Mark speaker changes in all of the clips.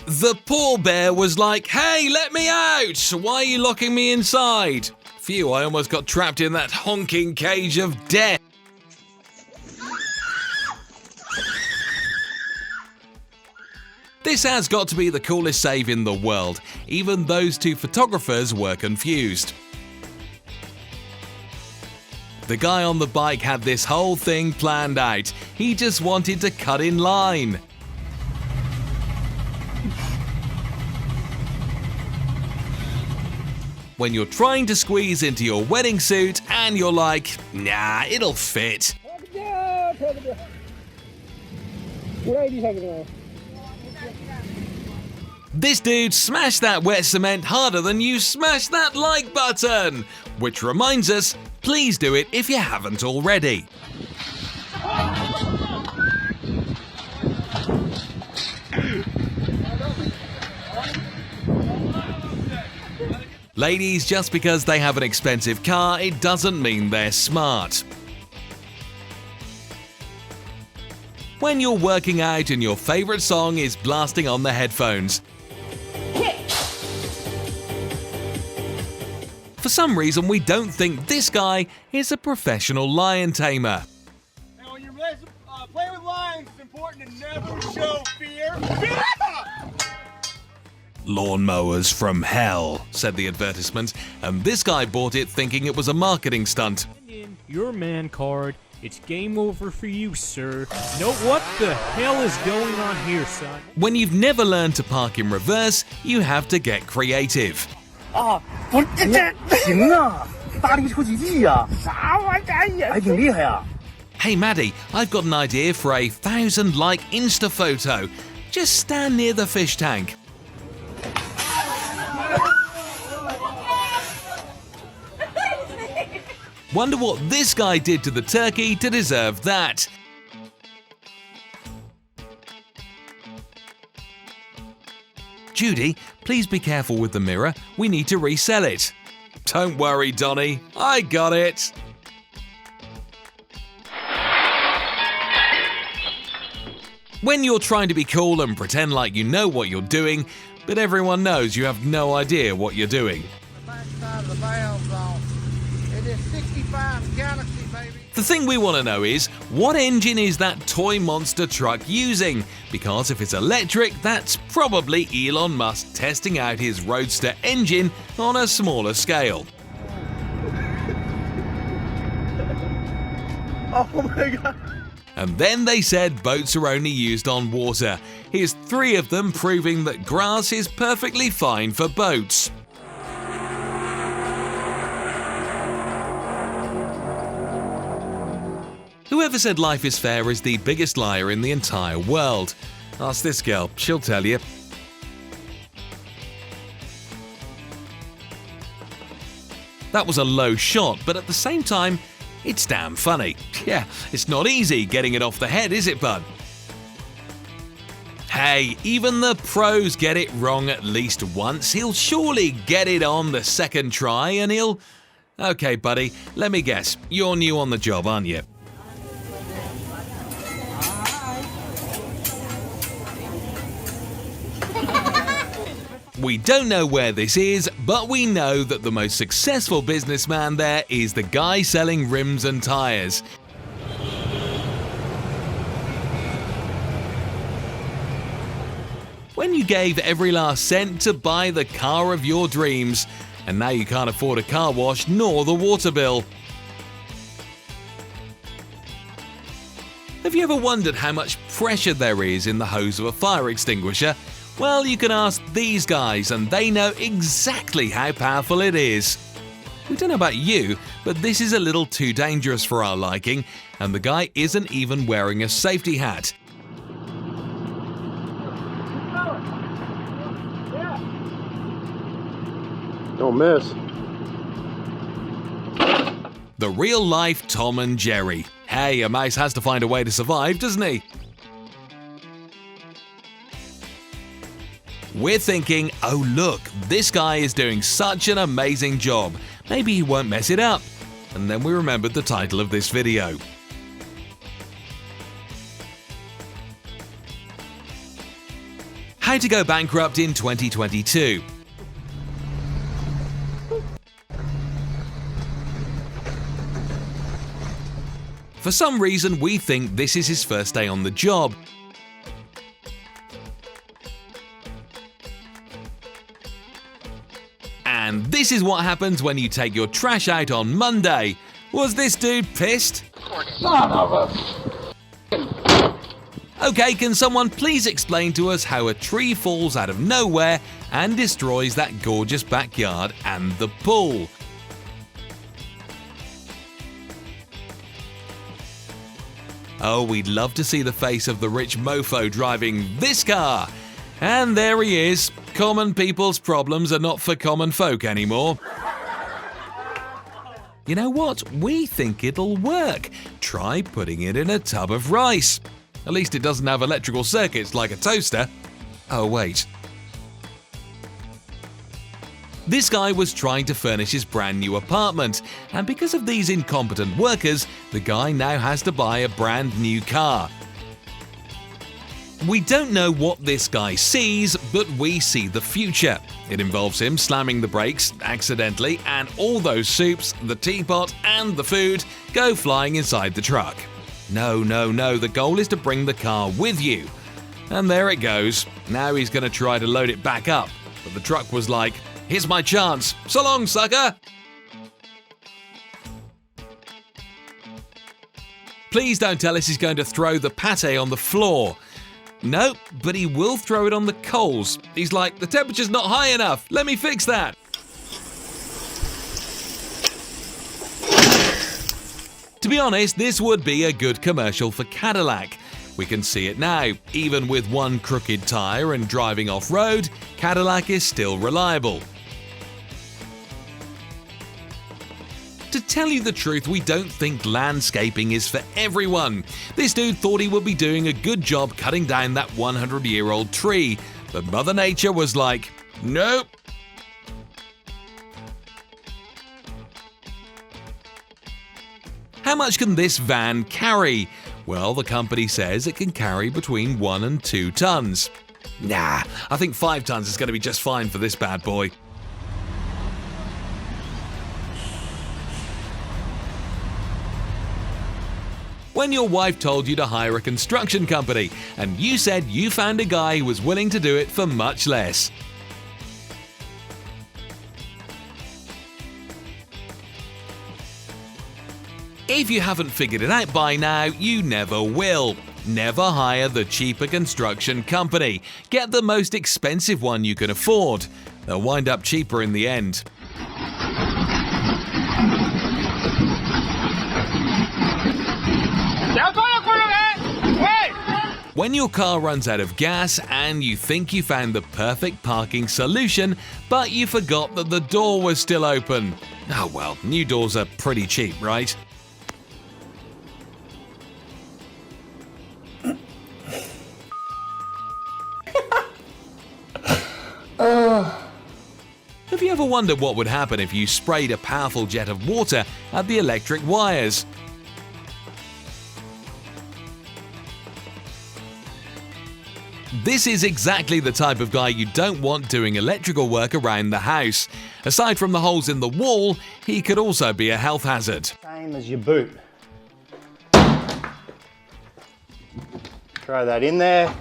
Speaker 1: The poor bear was like, "Hey, let me out! Why are you locking me inside?" Phew, I almost got trapped in that honking cage of death. This has got to be the coolest save in the world. Even those two photographers were confused. The guy on the bike had this whole thing planned out. He just wanted to cut in line. When you're trying to squeeze into your wedding suit and you're like, "Nah, it'll fit." This dude smashed that wet cement harder than you smashed that like button! Which reminds us, please do it if you haven't already. Ladies, just because they have an expensive car, it doesn't mean they're smart. When you're working out and your favorite song is blasting on the headphones. For some reason, we don't think this guy is a professional lion tamer.
Speaker 2: Now, when you're playing with lions, it's important to never show fear.
Speaker 1: "Lawnmowers from hell," said the advertisement, and this guy bought it thinking it was a marketing stunt.
Speaker 3: Your man card. It's game over for you, sir. No, what the hell is going on here, son?
Speaker 1: When you've never learned to park in reverse, you have to get creative. Hey Maddie, I've got an idea for a 1,000-like Insta photo. Just stand near the fish tank. Wonder what this guy did to the turkey to deserve that. "Judy, please be careful with the mirror. We need to resell it." "Don't worry, Donnie. I got it." When you're trying to be cool and pretend like you know what you're doing, but everyone knows you have no idea what you're doing. The thing we want to know is, what engine is that toy monster truck using? Because if it's electric, that's probably Elon Musk testing out his roadster engine on a smaller scale.
Speaker 2: Oh my god.
Speaker 1: And then they said boats are only used on water. Here's 3 of them proving that grass is perfectly fine for boats. Whoever said life is fair is the biggest liar in the entire world. Ask this girl, she'll tell you. That was a low shot, but at the same time, it's damn funny. Yeah, it's not easy getting it off the head, is it, bud? Hey, even the pros get it wrong at least once. He'll surely get it on the second try and he'll... Okay, buddy, let me guess. You're new on the job, aren't you? We don't know where this is, but we know that the most successful businessman there is the guy selling rims and tires. When you gave every last cent to buy the car of your dreams, and now you can't afford a car wash nor the water bill. Have you ever wondered how much pressure there is in the hose of a fire extinguisher? Well, you can ask these guys and they know exactly how powerful it is. We don't know about you, but this is a little too dangerous for our liking, and the guy isn't even wearing a safety hat.
Speaker 2: Don't miss.
Speaker 1: The real-life Tom and Jerry. Hey, a mouse has to find a way to survive, doesn't he? We're thinking, oh look, this guy is doing such an amazing job. Maybe he won't mess it up. And then we remembered the title of this video. How How to go bankrupt in 2022. For some reason, we think this is his first day on the job. And this is what happens when you take your trash out on Monday. Was this dude pissed?
Speaker 4: Son of a...
Speaker 1: Okay, can someone please explain to us how a tree falls out of nowhere and destroys that gorgeous backyard and the pool? Oh, we'd love to see the face of the rich mofo driving this car. And there he is. Common people's problems are not for common folk anymore. You know what? We think it'll work. Try putting it in a tub of rice. At least it doesn't have electrical circuits like a toaster. Oh, wait. This guy was trying to furnish his brand new apartment, and because of these incompetent workers, the guy now has to buy a brand new car. We don't know what this guy sees, but we see the future. It involves him slamming the brakes accidentally, and all those soups, the teapot, and the food go flying inside the truck. No, the goal is to bring the car with you. And there it goes. Now he's going to try to load it back up, but the truck was like, "Here's my chance. So long, sucker." Please don't tell us he's going to throw the pate on the floor. Nope, but he will throw it on the coals. He's like, "The temperature's not high enough. Let me fix that." To be honest, this would be a good commercial for Cadillac. We can see it now. Even with one crooked tire and driving off-road, Cadillac is still reliable. To tell you the truth, we don't think landscaping is for everyone. This dude thought he would be doing a good job cutting down that 100-year-old tree, but Mother Nature was like, "Nope." How much can this van carry? Well, the company says it can carry between 1 and 2 tons. Nah, I think 5 tons is going to be just fine for this bad boy. When your wife told you to hire a construction company, and you said you found a guy who was willing to do it for much less. If you haven't figured it out by now, you never will. Never hire the cheaper construction company. Get the most expensive one you can afford. They'll wind up cheaper in the end. When your car runs out of gas and you think you found the perfect parking solution, but you forgot that the door was still open. Oh well, new doors are pretty cheap, right? Have you ever wondered what would happen if you sprayed a powerful jet of water at the electric wires? This is exactly the type of guy you don't want doing electrical work around the house. Aside from the holes in the wall, he could also be a health hazard.
Speaker 4: Same as your boot. Throw that in there.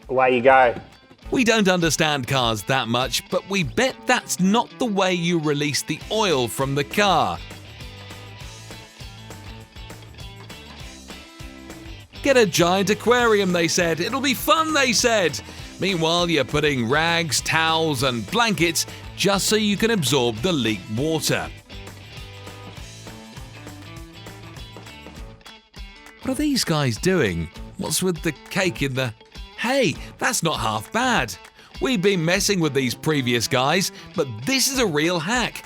Speaker 4: Away you go.
Speaker 1: We don't understand cars that much, but we bet that's not the way you release the oil from the car. Get a giant aquarium, they said. It'll be fun, they said. Meanwhile, you're putting rags, towels, and blankets just so you can absorb the leaked water. What are these guys doing? What's with the cake in the... Hey, that's not half bad. We've been messing with these previous guys, but this is a real hack.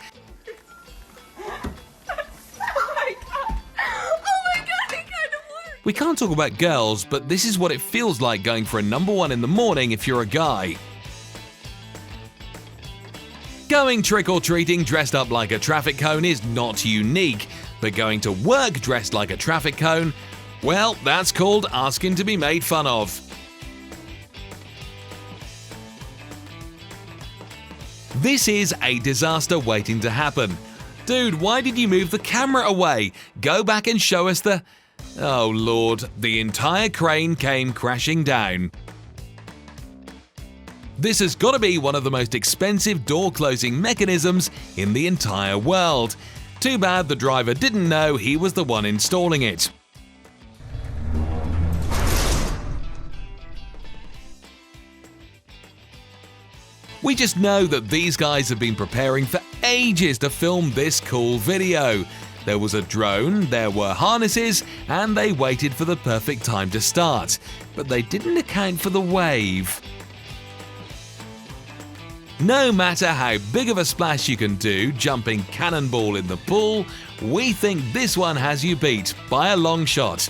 Speaker 1: We can't talk about girls, but this is what it feels like going for a #1 in the morning if you're a guy. Going trick-or-treating dressed up like a traffic cone is not unique, but going to work dressed like a traffic cone, well, that's called asking to be made fun of. This is a disaster waiting to happen. Dude, why did you move the camera away? Go back and show us the… Oh lord, the entire crane came crashing down. This has got to be one of the most expensive door closing mechanisms in the entire world. Too bad the driver didn't know he was the one installing it. We just know that these guys have been preparing for ages to film this cool video. There was a drone, there were harnesses, and they waited for the perfect time to start. But they didn't account for the wave. No matter how big of a splash you can do jumping cannonball in the pool, we think this one has you beat by a long shot.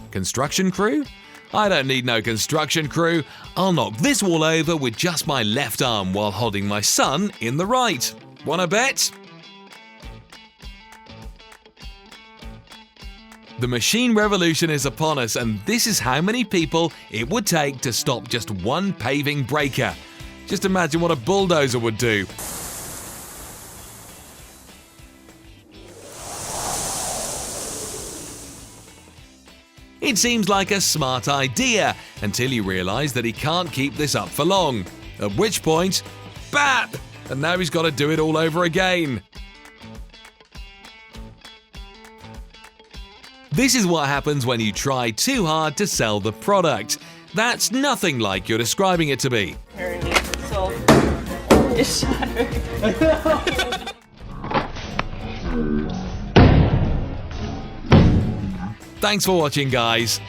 Speaker 1: Construction crew? I don't need no construction crew. I'll knock this wall over with just my left arm while holding my son in the right. Wanna bet? The machine revolution is upon us, and this is how many people it would take to stop just one paving breaker. Just imagine what a bulldozer would do. It seems like a smart idea until you realise that he can't keep this up for long. At which point, BAP! And now he's got to do it all over again. This is what happens when you try too hard to sell the product. That's nothing like you're describing it to be.
Speaker 5: So it's shattered.
Speaker 1: Thanks for watching, guys.